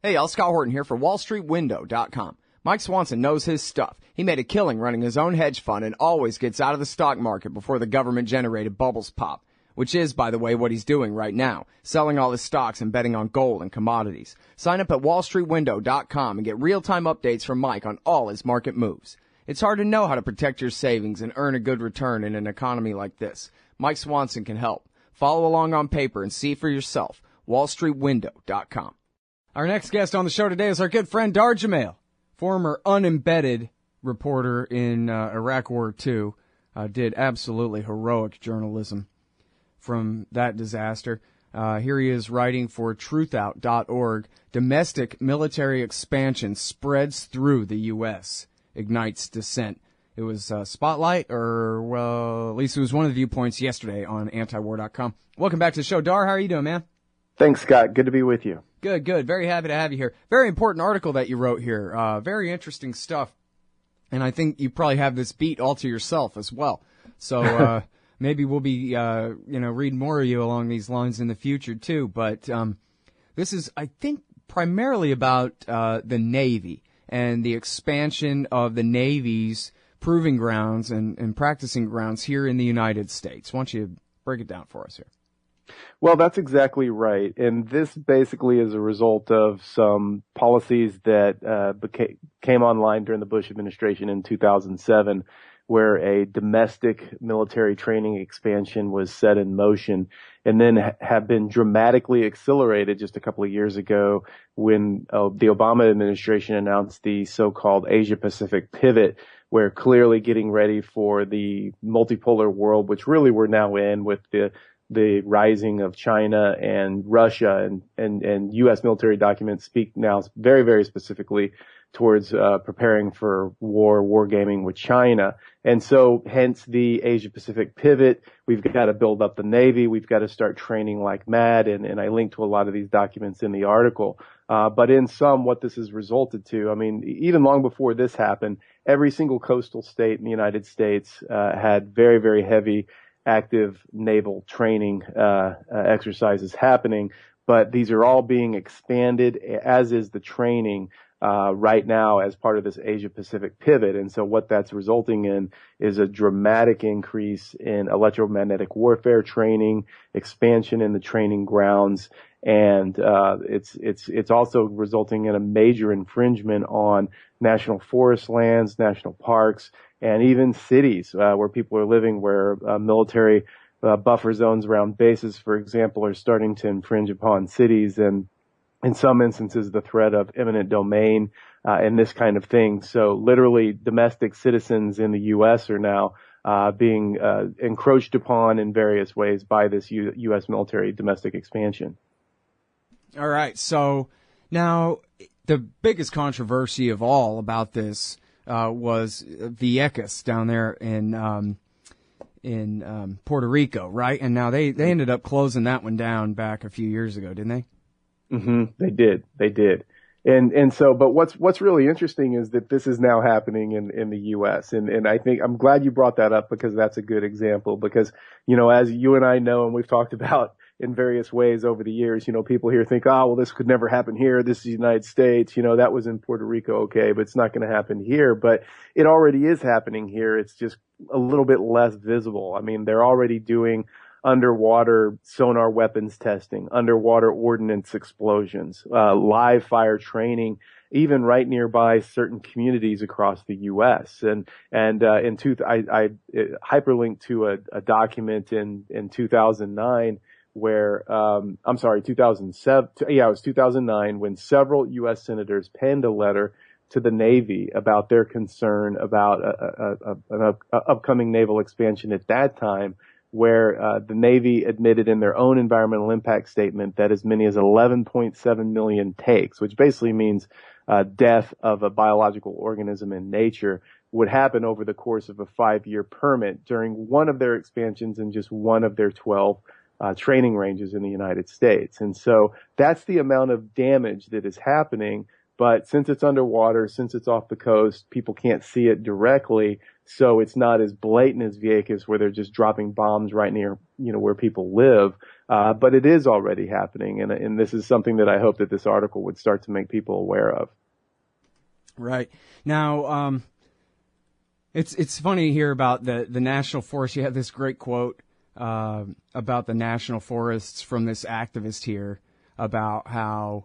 Hey, y'all, Scott Horton here for WallStreetWindow.com. Mike Swanson knows his stuff. He made a killing running his own hedge fund and always gets out of the stock market before the government-generated bubbles pop, which is, by the way, what he's doing right now, selling all his stocks and betting on gold and commodities. Sign up at WallStreetWindow.com and get real-time updates from Mike on all his market moves. It's hard to know how to protect your savings and earn a good return in an economy like this. Mike Swanson can help. Follow along on paper and see for yourself. WallStreetWindow.com. Our next guest on the show today is our good friend Dahr Jamail, former unembedded reporter in Iraq War II. Did absolutely heroic journalism from that disaster. Here he is writing for Truthout.org. Domestic military expansion spreads through the U.S., ignites dissent. It was Spotlight, or, well, at least it was one of the viewpoints yesterday on antiwar.com. Welcome back to the show. Dahr, how are you doing, man? Thanks, Scott. Good to be with you. Good, good. Very happy to have you here. Very important article that you wrote here. Very interesting stuff. And I think you probably have this beat all to yourself as well. So maybe we'll be, reading more of you along these lines in the future, too. But this is, I think, primarily about the Navy and the expansion of the Navy's proving grounds and practicing grounds here in the United States. Why don't you break it down for us here? Well, that's exactly right. And this basically is a result of some policies that came online during the Bush administration in 2007, where a domestic military training expansion was set in motion and then have been dramatically accelerated just a couple of years ago when the Obama administration announced the so-called Asia-Pacific pivot, where clearly getting ready for the multipolar world, which really we're now in with the rising of China and Russia, and U.S. military documents speak now very, very specifically towards preparing for war gaming with China. And so hence the Asia Pacific pivot. We've got to build up the Navy. We've got to start training like mad. And I linked to a lot of these documents in the article. But in sum, what this has resulted to, I mean, even long before this happened, every single coastal state in the United States had very, very heavy active naval training exercises happening, but these are all being expanded, as is the training right now as part of this Asia-Pacific pivot. And so what that's resulting in is a dramatic increase in electromagnetic warfare training, expansion in the training grounds, and it's also resulting in a major infringement on national forest lands, national parks, and even cities where people are living, where military buffer zones around bases, for example, are starting to infringe upon cities, and in some instances the threat of eminent domain and this kind of thing. So literally domestic citizens in the U.S. are now being encroached upon in various ways by this U.S. military domestic expansion. All right. So now the biggest controversy of all about this was Vieques down there in Puerto Rico, right? And now they ended up closing that one down back a few years ago, didn't they? Mm-hmm. They did. And so, but what's really interesting is that this is now happening in the U.S. And I think I'm glad you brought that up, because that's a good example, because, as you and I know, and we've talked about in various ways over the years, people here think, oh, well, this could never happen here. This is the United States. That was in Puerto Rico. Okay. But it's not going to happen here, but it already is happening here. It's just a little bit less visible. I mean, they're already doing underwater sonar weapons testing, underwater ordnance explosions, live fire training, even right nearby certain communities across the U.S. I hyperlinked to a document in 2009 where, 2007. Yeah, it was 2009 when several U.S. senators penned a letter to the Navy about their concern about an upcoming naval expansion at that time, where the Navy admitted in their own environmental impact statement that as many as 11.7 million takes, which basically means death of a biological organism in nature, would happen over the course of a 5-year permit during one of their expansions in just one of their 12 training ranges in the United States. And so that's the amount of damage that is happening. But since it's underwater, since it's off the coast, people can't see it directly. So it's not as blatant as Vieques, where they're just dropping bombs right near, where people live. But it is already happening, and this is something that I hope that this article would start to make people aware of. Right. Now, it's funny to hear about the national forest. You have this great quote about the national forests from this activist here about how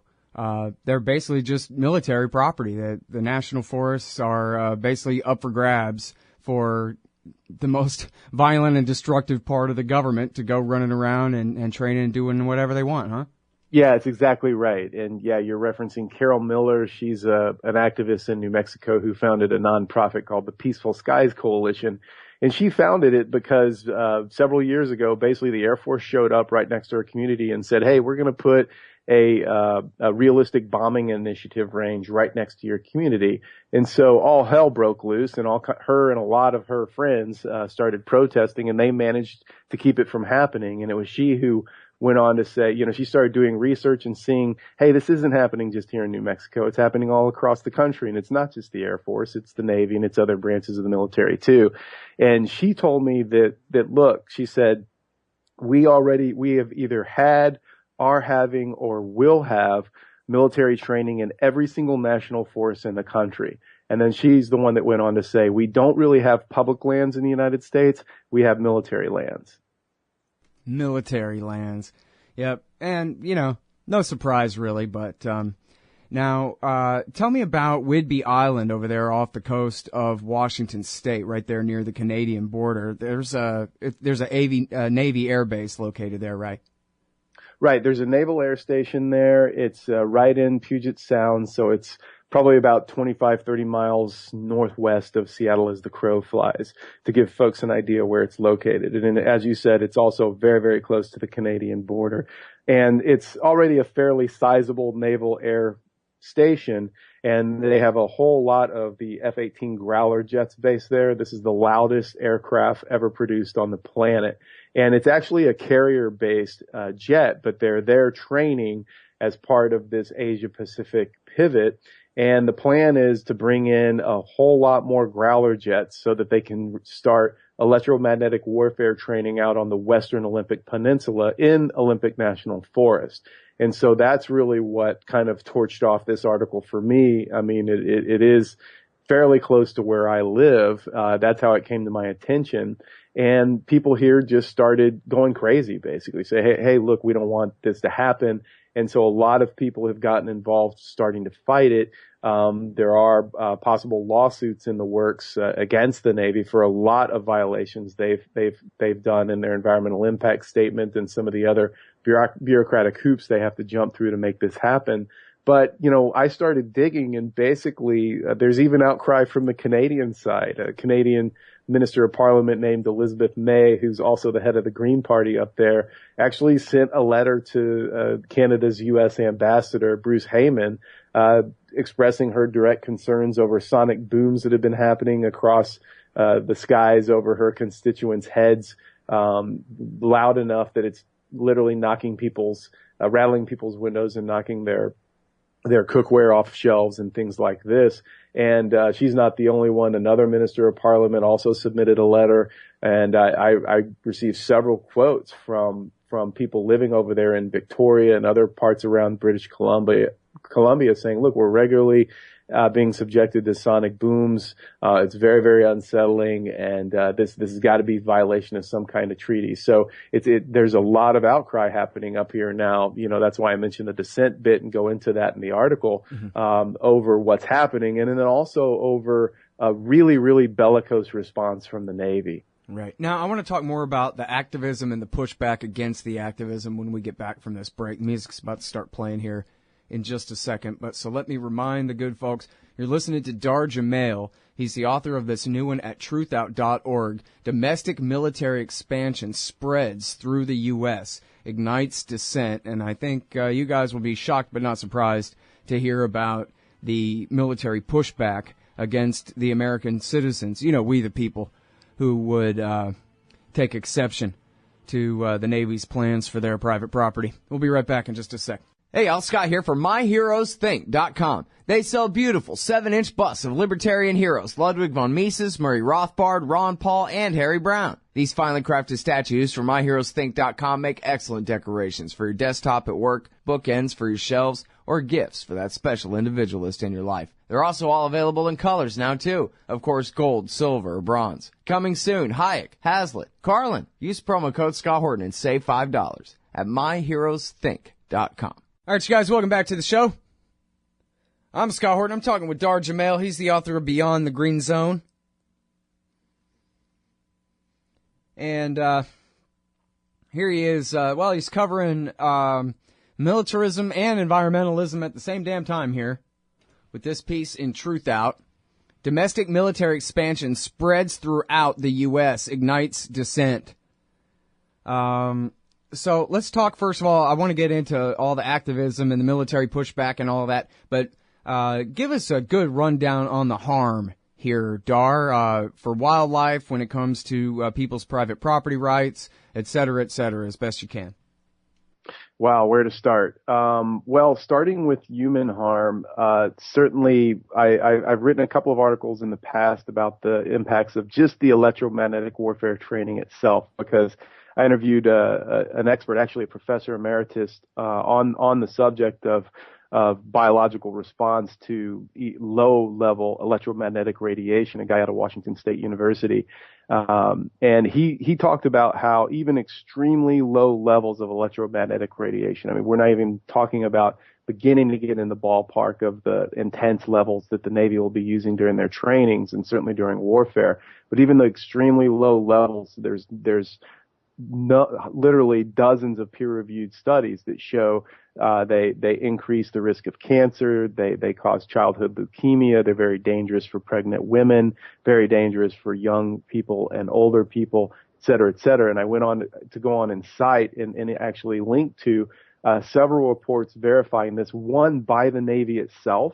they're basically just military property. The national forests are basically up for grabs for the most violent and destructive part of the government to go running around and training and doing whatever they want, huh? Yeah, it's exactly right. And yeah, you're referencing Carol Miller. She's an activist in New Mexico who founded a nonprofit called the Peaceful Skies Coalition. And she founded it because several years ago, basically the Air Force showed up right next to her community and said, hey, we're going to put a realistic bombing initiative range right next to your community. And so all hell broke loose, and her and a lot of her friends started protesting, and they managed to keep it from happening. And it was she who went on to say, she started doing research and seeing, hey, this isn't happening just here in New Mexico. It's happening all across the country. And it's not just the Air Force, it's the Navy and it's other branches of the military too. And she told me that look, she said, we have either had, are having, or will have military training in every single national force in the country. And then she's the one that went on to say, we don't really have public lands in the United States. We have military lands. Military lands. Yep. And, no surprise really, but now tell me about Whidbey Island over there off the coast of Washington State, right there near the Canadian border. There's a Navy air base located there, right? Right. There's a naval air station there. It's right in Puget Sound, so it's probably about 25, 30 miles northwest of Seattle as the crow flies, to give folks an idea where it's located. And as you said, it's also very, very close to the Canadian border. And it's already a fairly sizable naval air station, and they have a whole lot of the F-18 Growler jets based there. This is the loudest aircraft ever produced on the planet. And it's actually a carrier-based jet, but they're there training as part of this Asia-Pacific pivot. And the plan is to bring in a whole lot more Growler jets so that they can start electromagnetic warfare training out on the Western Olympic Peninsula in Olympic National Forest. And so that's really what kind of torched off this article for me. I mean, it is fairly close to where I live. That's how it came to my attention. And people here just started going crazy, basically. Say, hey, look, we don't want this to happen. And so a lot of people have gotten involved starting to fight it. There are possible lawsuits in the works against the Navy for a lot of violations they've done in their environmental impact statement and some of the other bureaucratic hoops they have to jump through to make this happen. But, I started digging, and basically there's even outcry from the Canadian side. A Canadian Minister of Parliament named Elizabeth May, who's also the head of the Green Party up there, actually sent a letter to Canada's U.S. ambassador, Bruce Heyman, expressing her direct concerns over sonic booms that have been happening across the skies over her constituents' heads, loud enough that it's literally rattling people's windows and knocking their cookware off shelves and things like this. And she's not the only one. Another minister of parliament also submitted a letter, and I received several quotes from people living over there in Victoria and other parts around British Columbia saying, look, we're regularly being subjected to sonic booms. It's very, very unsettling, and this has got to be violation of some kind of treaty. So there's a lot of outcry happening up here now. That's why I mentioned the dissent bit and go into that in the article, over what's happening, and then also over a really, really bellicose response from the Navy. Right. Now, I want to talk more about the activism and the pushback against the activism when we get back from this break. Music's about to start playing here in just a second, but so let me remind the good folks, you're listening to Dahr Jamail. He's the author of this new one at Truthout.org. Domestic military expansion spreads through the U.S., ignites dissent, and I think you guys will be shocked but not surprised to hear about the military pushback against the American citizens, we the people, who would take exception to the Navy's plans for their private property. We'll be right back in just a sec. Hey, Al Scott here for MyHeroesThink.com. They sell beautiful 7-inch busts of libertarian heroes Ludwig von Mises, Murray Rothbard, Ron Paul, and Harry Brown. These finely crafted statues from MyHeroesThink.com make excellent decorations for your desktop at work, bookends for your shelves, or gifts for that special individualist in your life. They're also all available in colors now, too. Of course, gold, silver, or bronze. Coming soon, Hayek, Hazlitt, Carlin. Use promo code Scott Horton and save $5 at MyHeroesThink.com. All right, you guys, welcome back to the show. I'm Scott Horton. I'm talking with Dahr Jamail. He's the author of Beyond the Green Zone. And here he is. He's covering militarism and environmentalism at the same damn time here with this piece in Truthout. Domestic military expansion spreads throughout the U.S., ignites dissent. So let's talk, first of all, I want to get into all the activism and the military pushback and all of that, but give us a good rundown on the harm here, Dahr, for wildlife when it comes to people's private property rights, et cetera, as best you can. Wow, where to start? Starting with human harm, certainly I've written a couple of articles in the past about the impacts of just the electromagnetic warfare training itself, because I interviewed an expert, actually a professor emeritus, on the subject of biological response to low-level electromagnetic radiation, a guy out of Washington State University. And he talked about how even extremely low levels of electromagnetic radiation, I mean, we're not even talking about beginning to get in the ballpark of the intense levels that the Navy will be using during their trainings and certainly during warfare. But even the extremely low levels, there's literally dozens of peer-reviewed studies that show they increase the risk of cancer, they cause childhood leukemia, they're very dangerous for pregnant women, very dangerous for young people and older people, et cetera, et cetera. And I went on to go on and cite and actually link to several reports verifying this, one by the Navy itself,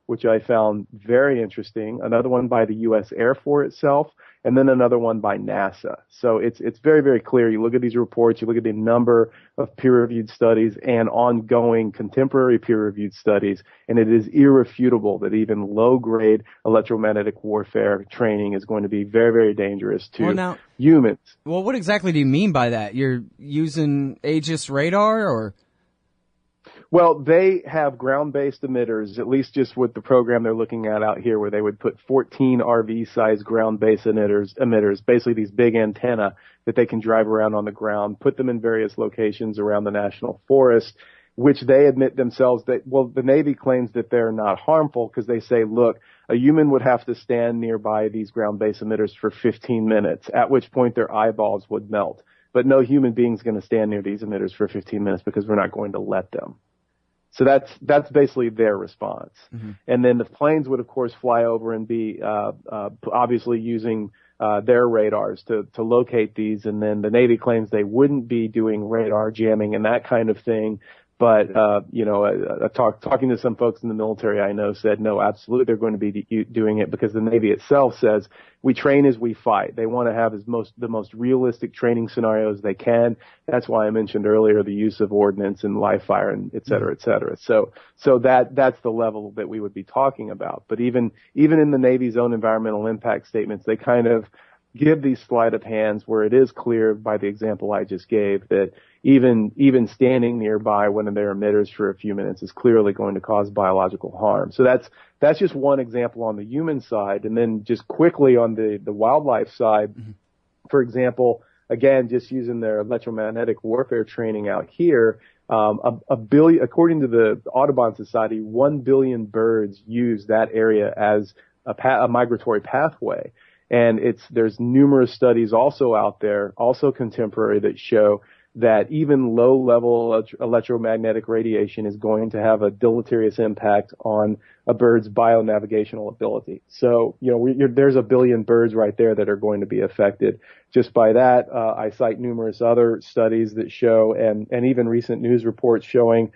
which I found very interesting, another one by the U.S. Air Force itself, and then another one by NASA. So it's very, very clear. You look at these reports, you look at the number of peer-reviewed studies and ongoing contemporary peer-reviewed studies, and it is irrefutable that even low-grade electromagnetic warfare training is going to be very, very dangerous to humans. Well, what exactly do you mean by that? You're using Aegis radar, or? Well, they have ground-based emitters, at least just with the program they're looking at out here, where they would put 14 RV-sized ground-based emitters, basically these big antenna that they can drive around on the ground, put them in various locations around the national forest, which they admit themselves that, well, the Navy claims that they're not harmful because they say, look, a human would have to stand nearby these ground-based emitters for 15 minutes, at which point their eyeballs would melt. But no human being's going to stand near these emitters for 15 minutes because we're not going to let them. So that's basically their response. Mm-hmm. And then the planes would, of course, fly over and be obviously using their radars to locate these. And then the Navy claims they wouldn't be doing radar jamming and that kind of thing. But talking to some folks in the military I know said, no, absolutely, they're going to be doing it because the Navy itself says we train as we fight. They want to have the most realistic training scenarios they can. That's why I mentioned earlier the use of ordnance and live fire and et cetera, et cetera. So that's the level that we would be talking about. But even in the Navy's own environmental impact statements, they kind of give these sleight of hands where it is clear by the example I just gave that even standing nearby one of their emitters for a few minutes is clearly going to cause biological harm. So that's just one example on the human side. And then just quickly on the wildlife side, mm-hmm. For example, again, just using their electromagnetic warfare training out here, a billion, according to the Audubon Society, 1 billion birds use that area as a migratory pathway. And there's numerous studies also out there, also contemporary, that show that even low-level electromagnetic radiation is going to have a deleterious impact on a bird's bionavigational ability. So, there's 1 billion birds right there that are going to be affected. Just by that, I cite numerous other studies that show, and even recent news reports showing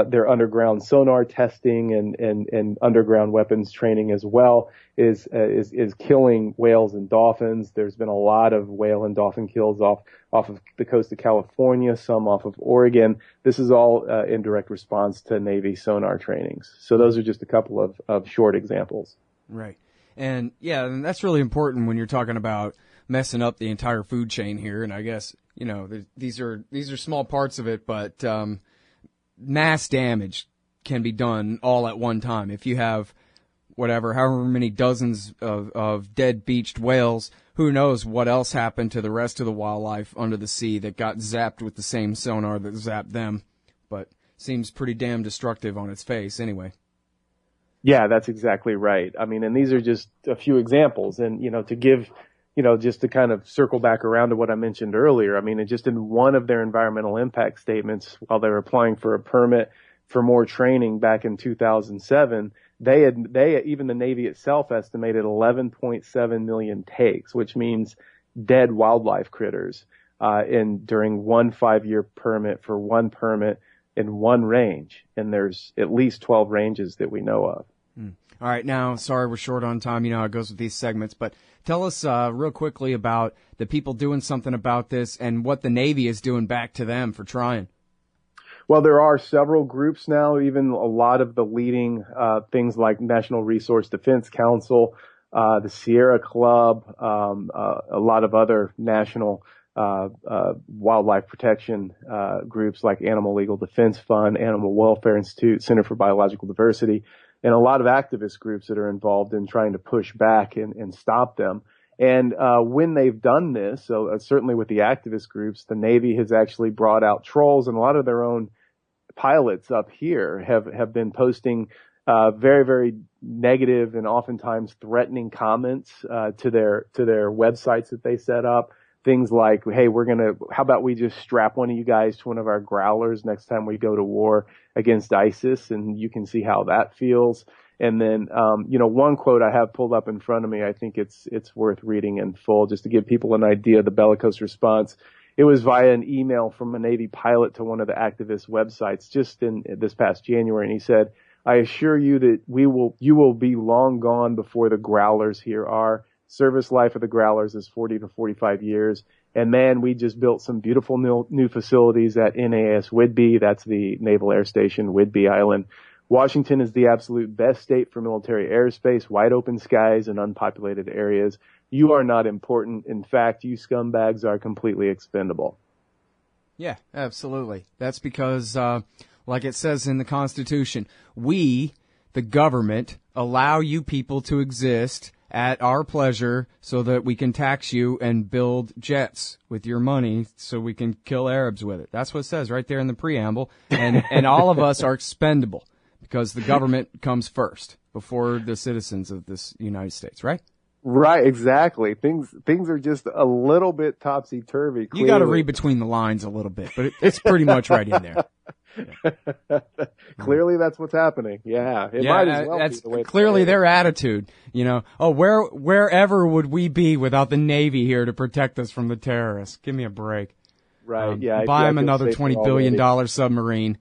their underground sonar testing and underground weapons training as well is killing whales and dolphins. There's been a lot of whale and dolphin kills off of the coast of California, some off of Oregon. This is all in direct response to Navy sonar trainings. So those are just a couple of short examples. Right. And yeah, and that's really important when you're talking about messing up the entire food chain here. And I guess, these are small parts of it, but mass damage can be done all at one time. If you have however many dozens of dead beached whales, who knows what else happened to the rest of the wildlife under the sea that got zapped with the same sonar that zapped them. But seems pretty damn destructive on its face anyway. Yeah, that's exactly right. I mean, and these are just a few examples. And, to give, just to kind of circle back around to what I mentioned earlier, I mean, just in one of their environmental impact statements while they were applying for a permit for more training back in 2007, even the Navy itself estimated 11.7 million takes, which means dead wildlife critters, during one 5-year permit for one permit in one range. And there's at least 12 ranges that we know of. All right. Now, sorry, we're short on time. You know how it goes with these segments, but tell us real quickly about the people doing something about this and what the Navy is doing back to them for trying. Well, there are several groups now, even a lot of the leading things like National Resource Defense Council, the Sierra Club, a lot of other national wildlife protection groups like Animal Legal Defense Fund, Animal Welfare Institute, Center for Biological Diversity, and a lot of activist groups that are involved in trying to push back and stop them. And when they've done this, so certainly with the activist groups, the Navy has actually brought out trolls, and a lot of their own pilots up here have been posting very, very negative and oftentimes threatening comments to their websites that they set up. Things like, hey, how about we just strap one of you guys to one of our growlers next time we go to war against ISIS, and you can see how that feels. And then, one quote I have pulled up in front of me, I think it's worth reading in full just to give people an idea of the bellicose response. It was via an email from a Navy pilot to one of the activist websites just in this past January. And he said, "I assure you that you will be long gone before the growlers here are. Service life of the growlers is 40 to 45 years. And man, we just built some beautiful new facilities at NAS Whidbey. That's the Naval Air Station, Whidbey Island. Washington is the absolute best state for military airspace, wide open skies, and unpopulated areas. You are not important. In fact, you scumbags are completely expendable." Yeah, absolutely. That's because, like it says in the Constitution, we, the government, allow you people to exist at our pleasure so that we can tax you and build jets with your money so we can kill Arabs with it. That's what it says right there in the preamble. And all of us are expendable because the government comes first before the citizens of this United States, right? Right, exactly. Things are just a little bit topsy-turvy. You got to read between the lines a little bit, but it's pretty much right in there. Yeah. Clearly, that's what's happening. Yeah, it might as well that's be the way clearly their attitude. Wherever would we be without the Navy here to protect us from the terrorists? Give me a break. Right. Yeah. Buy them another $20 billion submarine.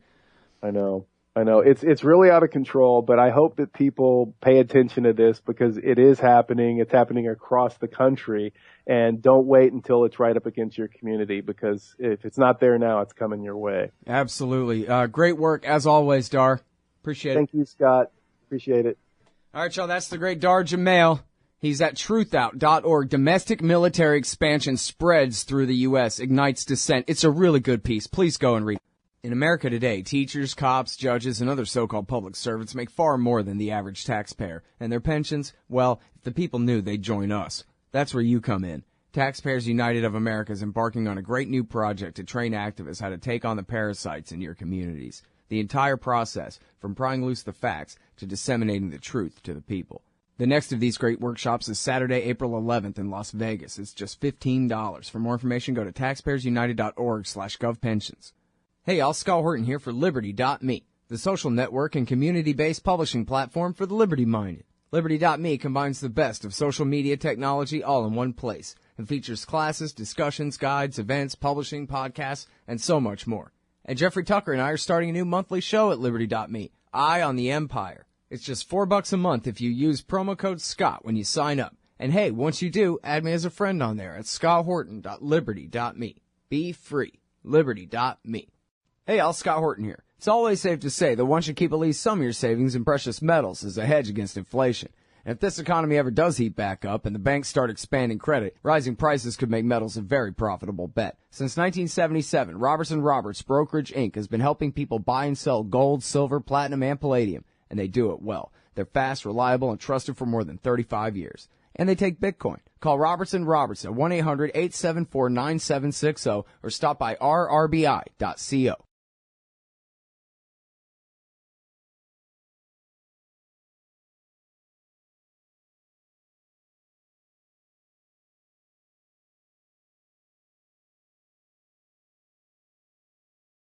I know. It's really out of control, but I hope that people pay attention to this because it is happening. It's happening across the country, and don't wait until it's right up against your community because if it's not there now, it's coming your way. Absolutely. Great work as always, Dahr. Appreciate it. Thank you, Scott. Appreciate it. All right, y'all. That's the great Dahr Jamail. He's at truthout.org. Domestic military expansion spreads through the U.S., ignites dissent. It's a really good piece. Please go and read it. In America today, teachers, cops, judges, and other so-called public servants make far more than the average taxpayer. And their pensions, well, if the people knew, they'd join us. That's where you come in. Taxpayers United of America is embarking on a great new project to train activists how to take on the parasites in your communities. The entire process, from prying loose the facts to disseminating the truth to the people. The next of these great workshops is Saturday, April 11th in Las Vegas. It's just $15. For more information, go to taxpayersunited.org/govpensions. Hey, y'all, Scott Horton here for Liberty.me, the social network and community-based publishing platform for the liberty-minded. Liberty.me combines the best of social media technology all in one place and features classes, discussions, guides, events, publishing, podcasts, and so much more. And Jeffrey Tucker and I are starting a new monthly show at Liberty.me, Eye on the Empire. It's just $4 a month if you use promo code SCOTT when you sign up. And hey, once you do, add me as a friend on there at scotthorton.liberty.me. Be free. Liberty.me. Hey, Al, Scott Horton here. It's always safe to say that one should keep at least some of your savings in precious metals as a hedge against inflation. And if this economy ever does heat back up and the banks start expanding credit, rising prices could make metals a very profitable bet. Since 1977, Robertson Roberts Brokerage Inc. has been helping people buy and sell gold, silver, platinum, and palladium, and they do it well. They're fast, reliable, and trusted for more than 35 years. And they take Bitcoin. Call Robertson Roberts at 1-800-874-9760 or stop by rrbi.co.